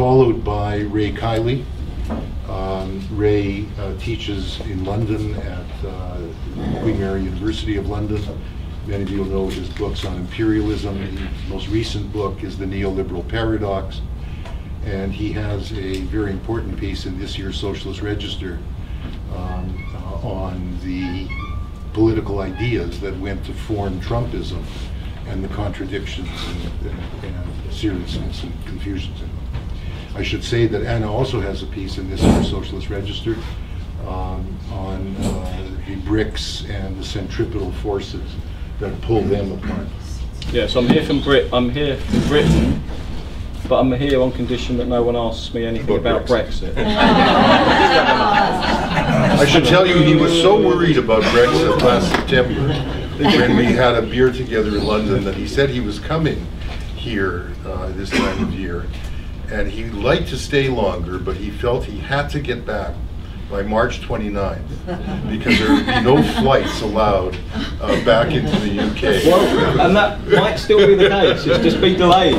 followed by Ray Kiely. Ray teaches in London at Queen Mary University of London. Many of you will know his books on imperialism. His most recent book is The Neoliberal Paradox. And he has a very important piece in this year's Socialist Register on the political ideas that went to form Trumpism and the contradictions and seriousness and confusions in them. I should say that Anna also has a piece in this year's Socialist Register on the BRICS and the centripetal forces that pull them apart. Yes, I'm here from Britain, but I'm here on condition that no one asks me anything about Brexit. I should tell you, he was so worried about Brexit last September when we had a beer together in London that he said he was coming here this time of year, and he'd like to stay longer, but he felt he had to get back by March 29th because there would be no flights allowed back into the UK. Well, and that might still be the case. It's just been delayed.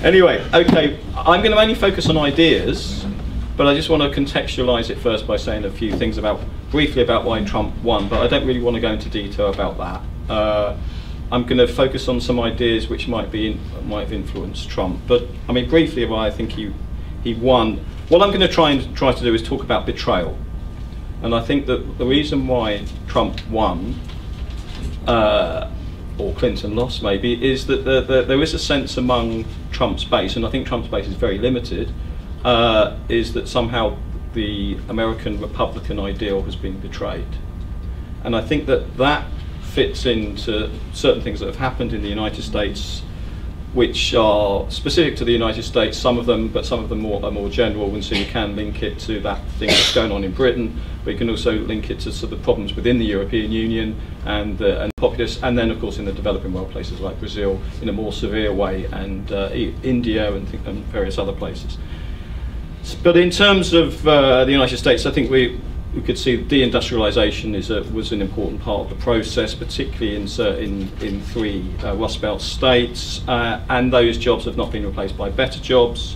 Anyway, okay, I'm going to only focus on ideas, but I just want to contextualize it first by saying a few things briefly about why Trump won, but I don't really want to go into detail about that. I'm going to focus on some ideas which might have influenced Trump, but I mean briefly why I think he won. What I'm going to try to do is talk about betrayal, and I think that the reason why Trump won, or Clinton lost maybe, is that there is a sense among Trump's base, and I think Trump's base is very limited, is that somehow the American Republican ideal has been betrayed. And I think that fits into certain things that have happened in the United States, which are specific to the United States, some of them are more general, and so you can link it to that thing that's going on in Britain, but you can also link it to sort of problems within the European Union and populists, and then of course in the developing world, places like Brazil in a more severe way, and India and various other places. But in terms of the United States, I think we could see deindustrialization was an important part of the process, particularly in three Rust Belt states, and those jobs have not been replaced by better jobs,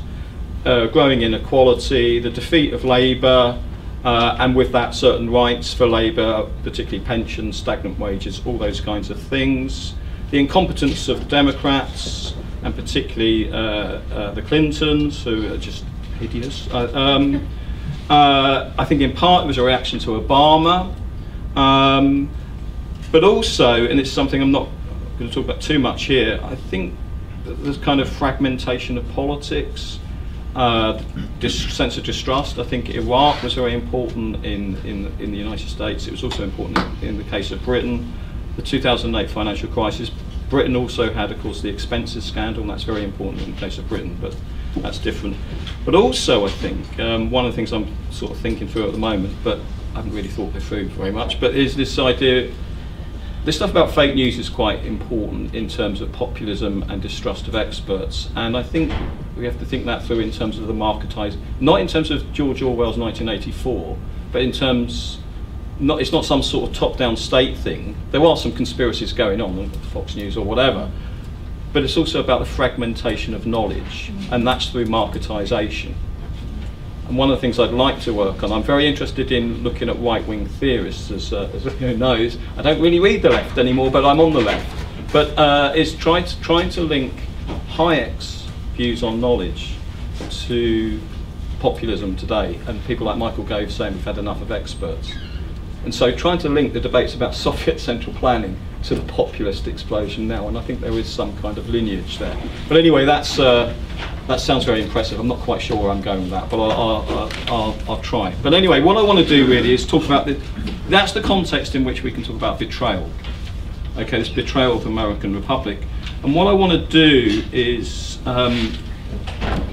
growing inequality, the defeat of labour, and with that certain rights for labour, particularly pensions, stagnant wages, all those kinds of things, the incompetence of Democrats, and particularly the Clintons, who are just hideous. I think in part it was a reaction to Obama, but also, and it's something I'm not going to talk about too much here, I think there's kind of fragmentation of politics, sense of distrust. I think Iraq was very important in the United States. It was also important in the case of Britain. The 2008 financial crisis, Britain also had, of course, the expenses scandal, and that's very important in the case of Britain, but that's different. But also, I think, one of the things I'm sort of thinking through at the moment, but I haven't really thought it through very much, but is this idea, this stuff about fake news is quite important in terms of populism and distrust of experts, and I think we have to think that through in terms of the marketized, not in terms of George Orwell's 1984, but in terms, it's not some sort of top-down state thing. There are some conspiracies going on Fox News or whatever, but it's also about the fragmentation of knowledge, and that's through marketization. And one of the things I'd like to work on, I'm very interested in looking at right-wing theorists, as everyone knows. I don't really read the left anymore, but I'm on the left. But it's trying to link Hayek's views on knowledge to populism today, and people like Michael Gove saying we've had enough of experts. And so trying to link the debates about Soviet central planning to the populist explosion now, and I think there is some kind of lineage there. But anyway, that sounds very impressive. I'm not quite sure where I'm going with that, but I'll try. But anyway, what I want to do really is talk about that's the context in which we can talk about betrayal. Okay, this betrayal of the American Republic. And what I want to do is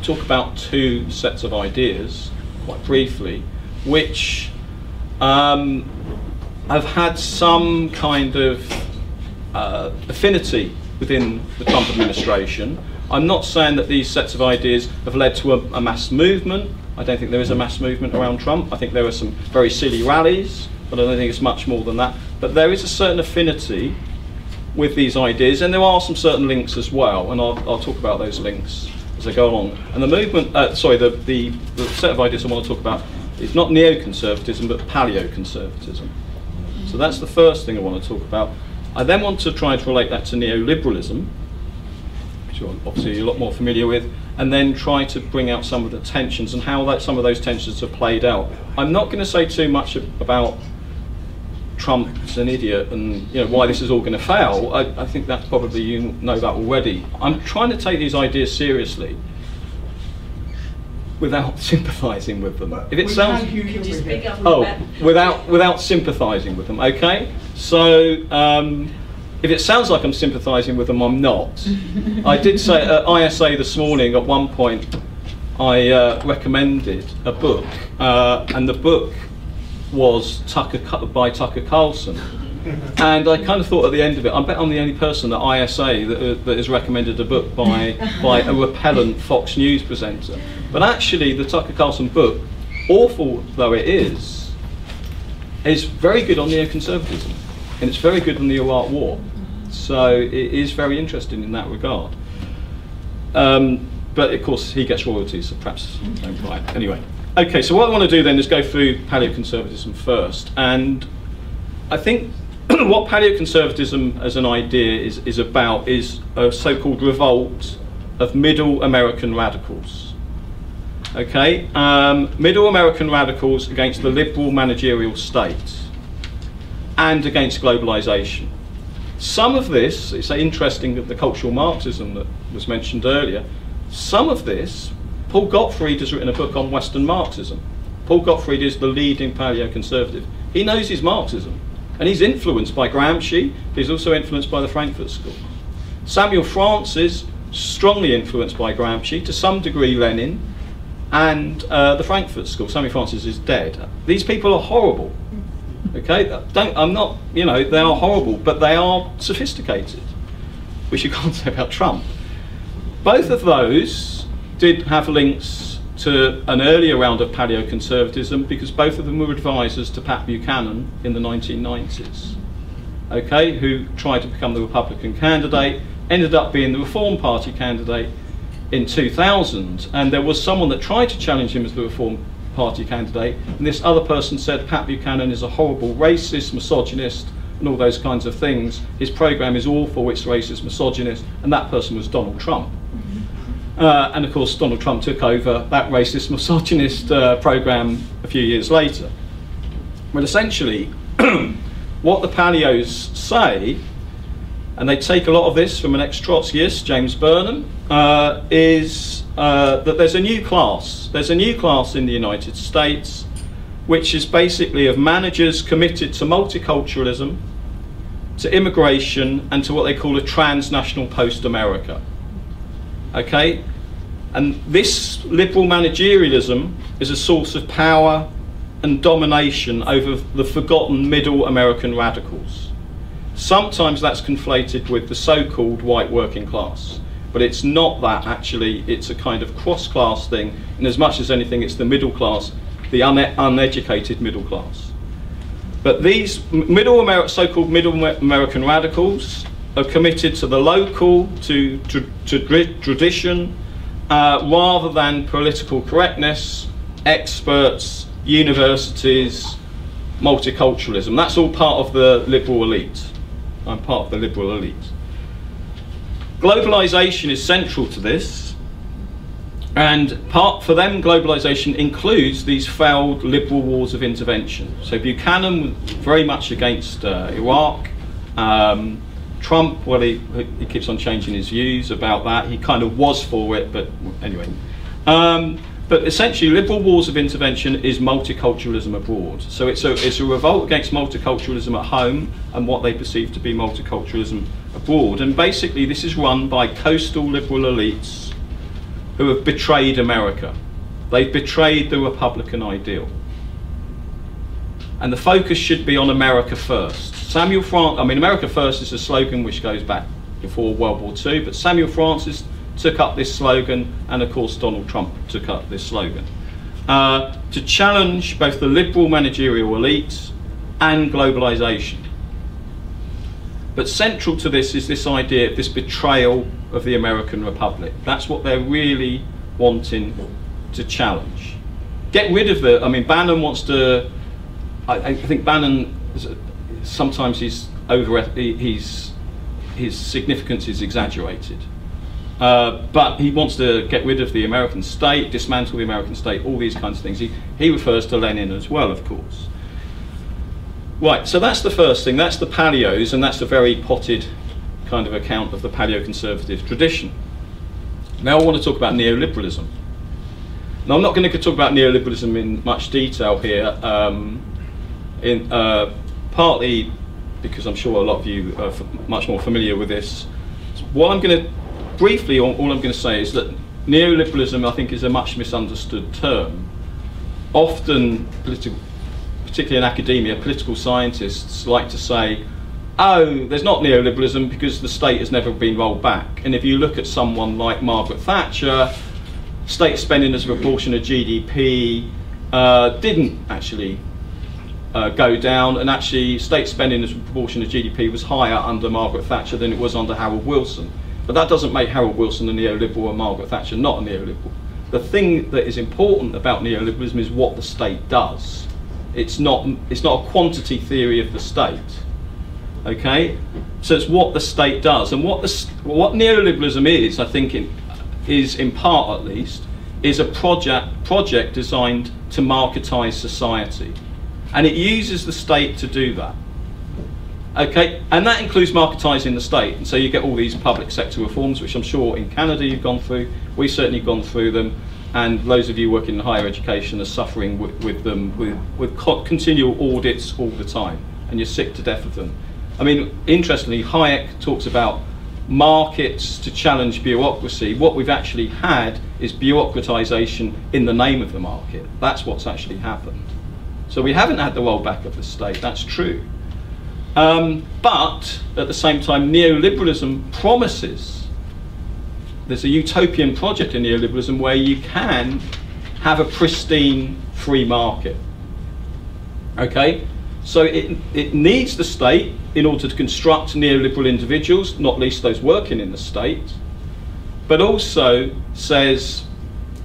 talk about two sets of ideas, quite briefly, which have had some kind of affinity within the Trump administration. I'm not saying that these sets of ideas have led to a mass movement. I don't think there is a mass movement around Trump. I think there are some very silly rallies, but I don't think it's much more than that. But there is a certain affinity with these ideas, and there are some certain links as well, and I'll talk about those links as I go along. And the movement, the set of ideas I want to talk about is not neoconservatism, but paleoconservatism. So that's the first thing I want to talk about. I then want to try to relate that to neoliberalism, which you're obviously a lot more familiar with, and then try to bring out some of the tensions and how some of those tensions are played out. I'm not going to say too much about Trump's an idiot and why this is all going to fail. I think that's probably, you know that already. I'm trying to take these ideas seriously without sympathising with them. If it sounds, without sympathising with them. Okay, so if it sounds like I'm sympathising with them, I'm not. I did say at ISA this morning at one point I recommended a book, and the book was by Tucker Carlson, and I kind of thought at the end of it, I bet I'm the only person at ISA that has recommended a book by a repellent Fox News presenter. But actually, the Tucker Carlson book, awful though it is very good on neoconservatism, and it's very good on the Iraq War. So it is very interesting in that regard. But of course, he gets royalties, so perhaps don't buy it. Anyway. Okay, so what I want to do then is go through paleoconservatism first, and I think what paleoconservatism as an idea is about is a so-called revolt of middle American radicals. Okay, middle American radicals against the liberal managerial state and against globalization. Some of this, it's interesting that the cultural Marxism that was mentioned earlier, some of this, Paul Gottfried has written a book on Western Marxism. Paul Gottfried is the leading paleoconservative. He knows his Marxism, and he's influenced by Gramsci. He's also influenced by the Frankfurt School. Samuel Francis, strongly influenced by Gramsci, to some degree Lenin, and the Frankfurt School. Samuel Francis is dead. These people are horrible. Okay, I'm not, they are horrible, but they are sophisticated, which you can't say about Trump. Both of those did have links to an earlier round of paleoconservatism because both of them were advisors to Pat Buchanan in the 1990s, okay, who tried to become the Republican candidate, ended up being the Reform Party candidate in 2000, and there was someone that tried to challenge him as the Reform Party candidate, and this other person said Pat Buchanan is a horrible racist, misogynist, and all those kinds of things. His program is awful, it's racist, misogynist, and that person was Donald Trump. And of course, Donald Trump took over that racist, misogynist program a few years later. But essentially, what the paleos say, and they take a lot of this from an ex-Trotskyist, James Burnham, is that there's a new class. There's a new class in the United States, which is basically of managers committed to multiculturalism, to immigration, and to what they call a transnational post-America. Okay, and this liberal managerialism is a source of power and domination over the forgotten middle American radicals. Sometimes that's conflated with the so-called white working class, but it's not that actually. It's a kind of cross-class thing, and as much as anything, it's the middle class, the uneducated middle class. But these so-called middle American radicals are committed to the local, to tradition, rather than political correctness, experts, universities, multiculturalism. That's all part of the liberal elite. I'm part of the liberal elite. Globalization is central to this, and for them globalization includes these failed liberal wars of intervention. So Buchanan was very much against Iraq. Trump, well, he keeps on changing his views about that. He kind of was for it, but anyway. But essentially, liberal wars of intervention is multiculturalism abroad. So it's a revolt against multiculturalism at home and what they perceive to be multiculturalism abroad. And basically, this is run by coastal liberal elites who have betrayed America. They've betrayed the Republican ideal. And the focus should be on America first. America first is a slogan which goes back before World War II, but Samuel Francis took up this slogan, and of course Donald Trump took up this slogan, to challenge both the liberal managerial elite and globalization. But central to this is this idea of this betrayal of the American Republic. That's what they're really wanting to challenge. Get rid of the, I mean, Bannon wants to, I think Bannon, sometimes his significance is exaggerated. But he wants to get rid of the American state, dismantle the American state, all these kinds of things. He refers to Lenin as well, of course. Right, so that's the first thing, that's the paleos, and that's a very potted kind of account of the paleoconservative tradition. Now I want to talk about neoliberalism. Now I'm not going to talk about neoliberalism in much detail here, partly because I'm sure a lot of you are much more familiar with this. What I'm going to, briefly, all I'm going to say is that neoliberalism, I think, is a much misunderstood term. Often, particularly in academia, political scientists like to say, oh, there's not neoliberalism because the state has never been rolled back. And if you look at someone like Margaret Thatcher, state spending as a proportion of GDP didn't actually go down, and actually state spending as a proportion of GDP was higher under Margaret Thatcher than it was under Harold Wilson. But that doesn't make Harold Wilson a neoliberal and Margaret Thatcher not a neoliberal. The thing that is important about neoliberalism is what the state does. It's not a quantity theory of the state. Okay, so it's what the state does, and what neoliberalism is, I think, is in part at least, is a project designed to marketize society, and it uses the state to do that. Okay, and that includes marketizing the state, and so you get all these public sector reforms, which I'm sure in Canada you've gone through. We've certainly gone through them, and those of you working in higher education are suffering with them, with continual audits all the time, and you're sick to death of them. I mean, interestingly, Hayek talks about markets to challenge bureaucracy. What we've actually had is bureaucratization in the name of the market. That's what's actually happened. So we haven't had the rollback of the state, that's true. But at the same time, neoliberalism promises, there's a utopian project in neoliberalism where you can have a pristine free market. Okay, so it needs the state in order to construct neoliberal individuals, not least those working in the state, but also says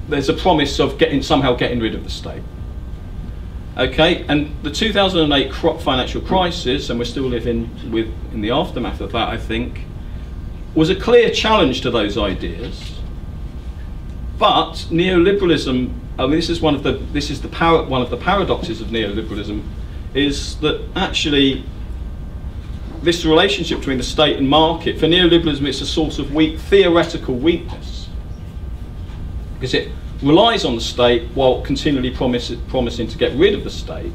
there's a promise of somehow getting rid of the state. Okay, and the 2008 financial crisis, and we're still living in the aftermath of that, I think, was a clear challenge to those ideas. But neoliberalism, I mean, this is one of the paradoxes of neoliberalism, is that actually this relationship between the state and market, for neoliberalism, it's a source of theoretical weakness, because it relies on the state while continually promising to get rid of the state.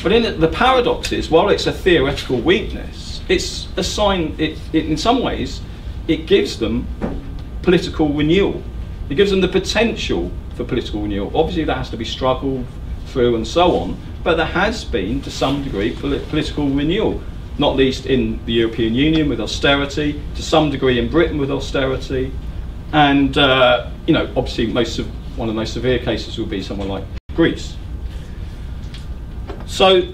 But the paradox is, while it's a theoretical weakness, it's a sign, in some ways, it gives them political renewal. It gives them the potential for political renewal. Obviously that has to be struggled through and so on, but there has been, to some degree, political renewal, not least in the European Union with austerity, to some degree in Britain with austerity, and you know, obviously one of the most severe cases would be someone like Greece. So,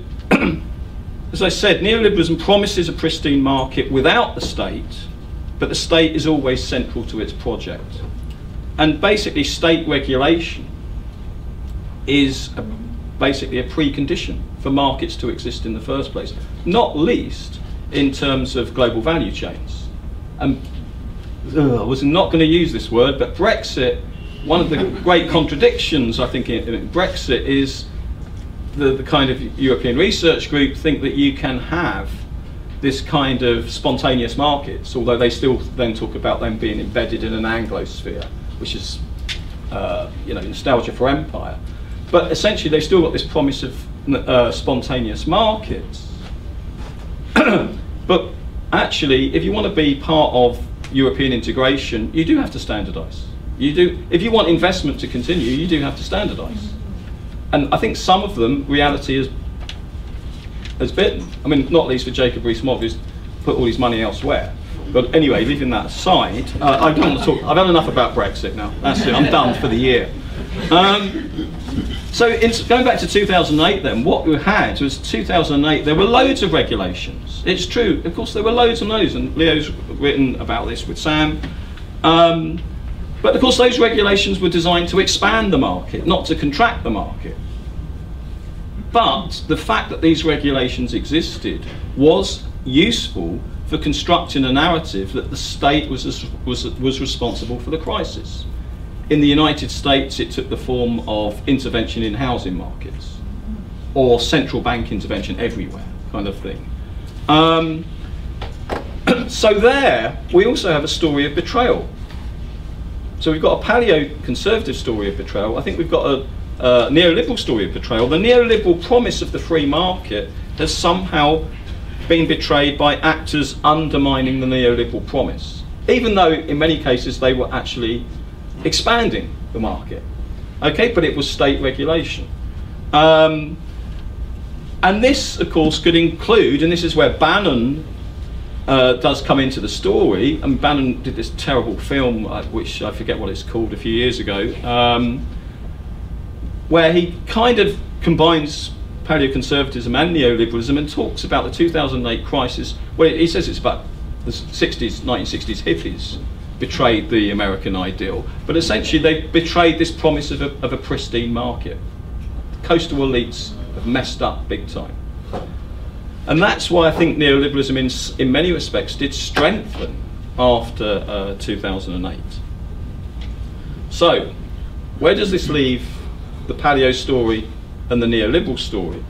as I said, neoliberalism promises a pristine market without the state, but the state is always central to its project. And basically, state regulation is basically a precondition for markets to exist in the first place, not least in terms of global value chains. I was not going to use this word, but Brexit, one of the great contradictions, I think, in Brexit is the kind of European research group think that you can have this kind of spontaneous markets, although they still then talk about them being embedded in an Anglosphere, which is you know, nostalgia for empire. But essentially they've still got this promise of spontaneous markets. But actually, if you want to be part of European integration, you do have to standardise. You do, if you want investment to continue, you do have to standardise. And I think some of them, reality has bitten. I mean, not least for Jacob Rees-Mogg, who's put all his money elsewhere. But anyway, leaving that aside, I don't want to talk. I've had enough about Brexit now. That's it. I'm done for the year. So going back to 2008 then, what we had was 2008, there were loads of regulations. It's true, of course there were loads and loads, and Leo's written about this with Sam. But of course those regulations were designed to expand the market, not to contract the market. But the fact that these regulations existed was useful for constructing a narrative that the state was responsible for the crisis. In the United States, it took the form of intervention in housing markets, or central bank intervention everywhere, kind of thing. So there, we also have a story of betrayal. So we've got a paleoconservative story of betrayal. I think we've got a neoliberal story of betrayal. The neoliberal promise of the free market has somehow been betrayed by actors undermining the neoliberal promise, even though in many cases they were actually expanding the market. Okay, but it was state regulation. And this, of course, could include, and this is where Bannon does come into the story, and Bannon did this terrible film, which I forget what it's called, a few years ago, where he kind of combines paleoconservatism and neoliberalism and talks about the 2008 crisis. Well, he says it's about the 1960s hippies betrayed the American ideal, but essentially they betrayed this promise of a pristine market. The coastal elites have messed up big time. And that's why I think neoliberalism in many respects did strengthen after 2008. So, where does this leave the paleo story and the neoliberal story?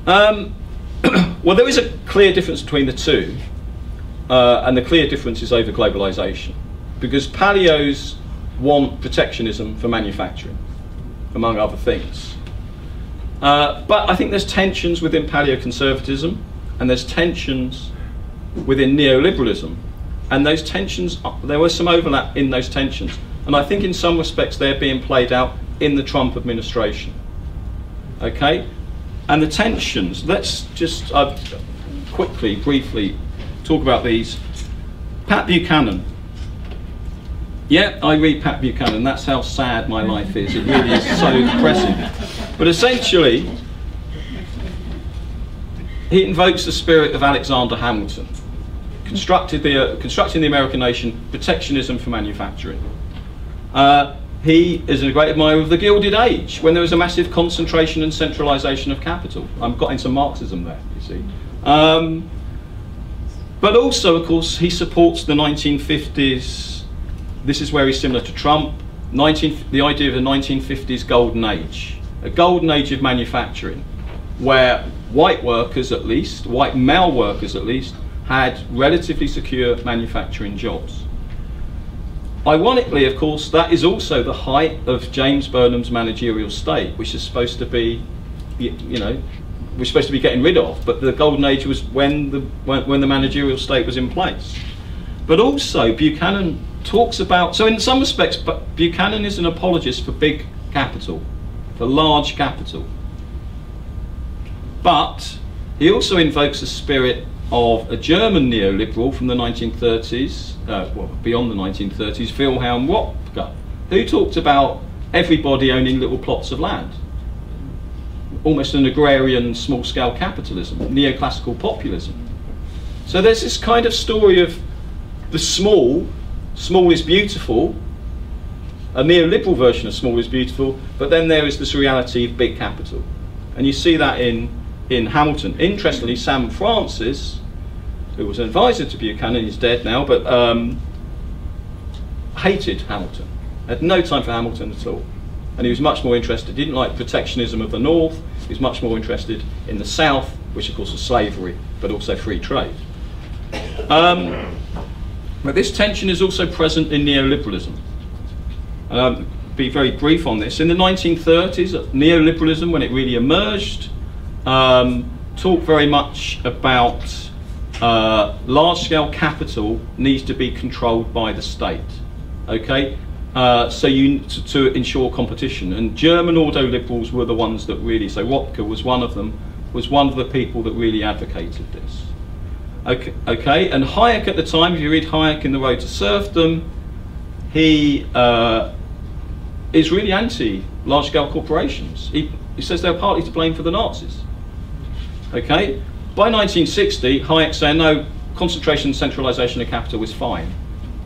Well, there is a clear difference between the two, and the clear difference is over globalization, because paleos want protectionism for manufacturing, among other things. But I think there's tensions within paleoconservatism, and there's tensions within neoliberalism, and those tensions, there was some overlap in those tensions, and I think in some respects they're being played out in the Trump administration. Okay, and the tensions, let's just quickly, briefly talk about these. Pat Buchanan. Yeah, I read Pat Buchanan, that's how sad my life is. It really is so depressing. But essentially, he invokes the spirit of Alexander Hamilton, constructing the American nation, protectionism for manufacturing. He is a great admirer of the Gilded Age, when there was a massive concentration and centralization of capital. I've got into Marxism there, you see. But also, of course, he supports the 1950s. This is where he's similar to Trump. The idea of the 1950s golden age, a golden age of manufacturing, where white workers, at least, white male workers at least, had relatively secure manufacturing jobs. Ironically, of course, that is also the height of James Burnham's managerial state, which is supposed to be, you know, we're supposed to be getting rid of, but the golden age was when the managerial state was in place. But also, Buchanan talks about, so in some respects, Buchanan is an apologist for big capital, for large capital. But he also invokes the spirit of a German neoliberal from the 1930s, well, beyond the 1930s, Wilhelm Röpke, who talked about everybody owning little plots of land. Almost an agrarian small-scale capitalism, neoclassical populism. So there's this kind of story of the small is beautiful, a neoliberal version of small is beautiful, but then there is this reality of big capital. And you see that in Hamilton. Interestingly, Sam Francis, who was an advisor to Buchanan, he's dead now, but hated Hamilton, had no time for Hamilton at all. And he was much more interested, didn't like protectionism of the North, he was much more interested in the South, which of course was slavery, but also free trade. But this tension is also present in neoliberalism. Be very brief on this. In the 1930s, neoliberalism, when it really emerged, talked very much about large-scale capital needs to be controlled by the state. Okay, so to ensure competition. And German ordo-liberals were the ones that really. So Röpke was one of them. Was one of the people that really advocated this. Okay, and Hayek at the time, if you read Hayek in The Road to Serfdom, he is really anti-large-scale corporations. He says they're partly to blame for the Nazis. Okay? By 1960, Hayek saying, no, concentration and centralization of capital was fine.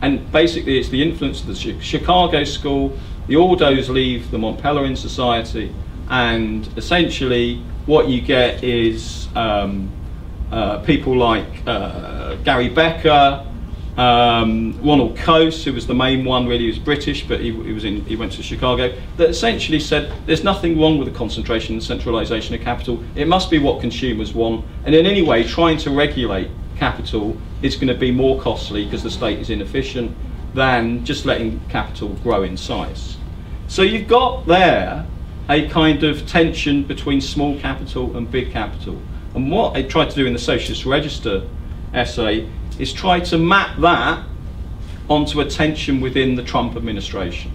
And basically it's the influence of the Chicago School, the Aldos leave the Mont Pelerin Society, and essentially what you get is people like Gary Becker, Ronald Coase, who was the main one, really, he was British, but he went to Chicago, that essentially said there's nothing wrong with the concentration and centralization of capital. It must be what consumers want, and in any way trying to regulate capital is going to be more costly because the state is inefficient than just letting capital grow in size. So you've got there a kind of tension between small capital and big capital. And what I tried to do in the Socialist Register essay is try to map that onto a tension within the Trump administration,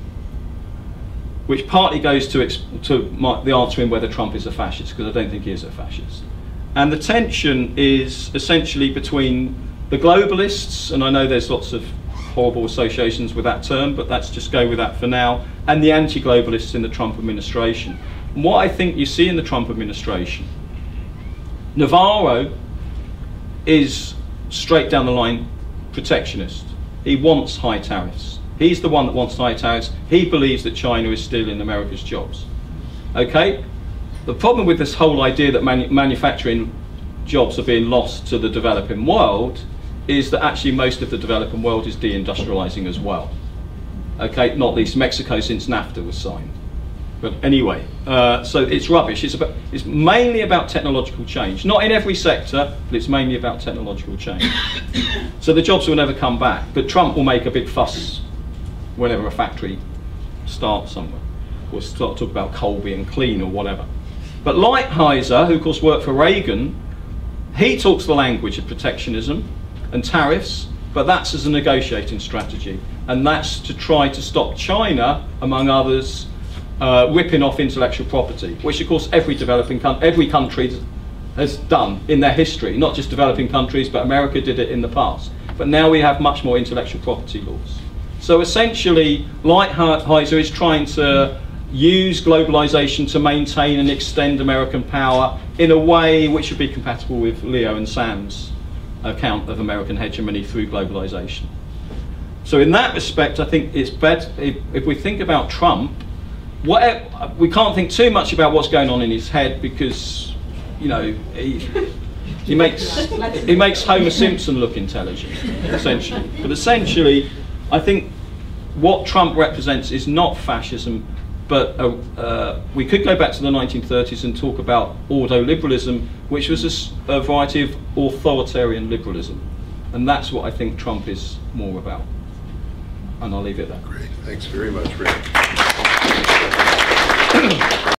which partly goes to the answering whether Trump is a fascist, because I don't think he is a fascist. And the tension is essentially between the globalists, and I know there's lots of horrible associations with that term, but let's just go with that for now, and the anti-globalists in the Trump administration. And what I think you see in the Trump administration, Navarro is straight down the line protectionist. He wants high tariffs. He's the one that wants high tariffs. He believes that China is stealing America's jobs. Okay? The problem with this whole idea that manufacturing jobs are being lost to the developing world is that actually most of the developing world is deindustrializing as well. Okay, not least Mexico since NAFTA was signed. But anyway, so it's rubbish. It's mainly about technological change. Not in every sector, but it's mainly about technological change. So the jobs will never come back, but Trump will make a big fuss whenever a factory starts somewhere. Or start talk about Colby and clean or whatever. But Lighthizer, who of course worked for Reagan, he talks the language of protectionism and tariffs, but that's as a negotiating strategy. And that's to try to stop China, among others, ripping off intellectual property, which of course every country has done in their history, not just developing countries, but America did it in the past. But now we have much more intellectual property laws. So essentially, Lighthizer is trying to use globalization to maintain and extend American power in a way which would be compatible with Leo and Sam's account of American hegemony through globalization. So in that respect, I think it's better, if we think about Trump, we can't think too much about what's going on in his head, because, you know, he makes Homer Simpson look intelligent, essentially. But essentially, I think what Trump represents is not fascism, but we could go back to the 1930s and talk about ordo-liberalism, which was a variety of authoritarian liberalism. And that's what I think Trump is more about. And I'll leave it there. Great. Thanks very much, Rick.